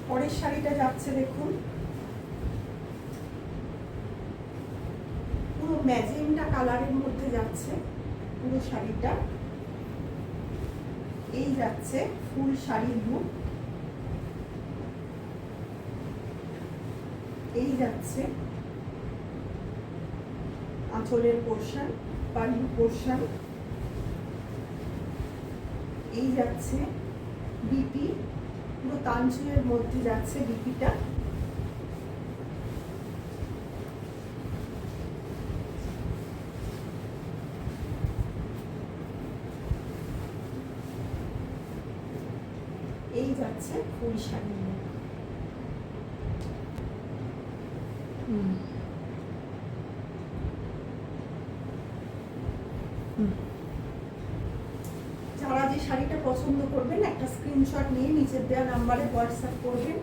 পরের শাড়িটা যাচ্ছে দেখুন, পুরো ম্যাজেন্টা কালারের মধ্যে যাচ্ছে পুরো শাড়িটা। এই যাচ্ছে ফুল শাড়ির লুক, এই যাচ্ছে আঁচলের পোর্শন, পাল্লু পোর্শন, এই যাচ্ছে বিপি, পুরো তানচুলের মধ্যে যাচ্ছে বিপিটা। এই যাচ্ছে ফুল শাড়ি। যারা যে শাড়িটা পছন্দ করবেন একটা স্ক্রিনশট নিয়ে নিচের দেওয়া নাম্বারে হোয়াটসঅ্যাপ করবেন।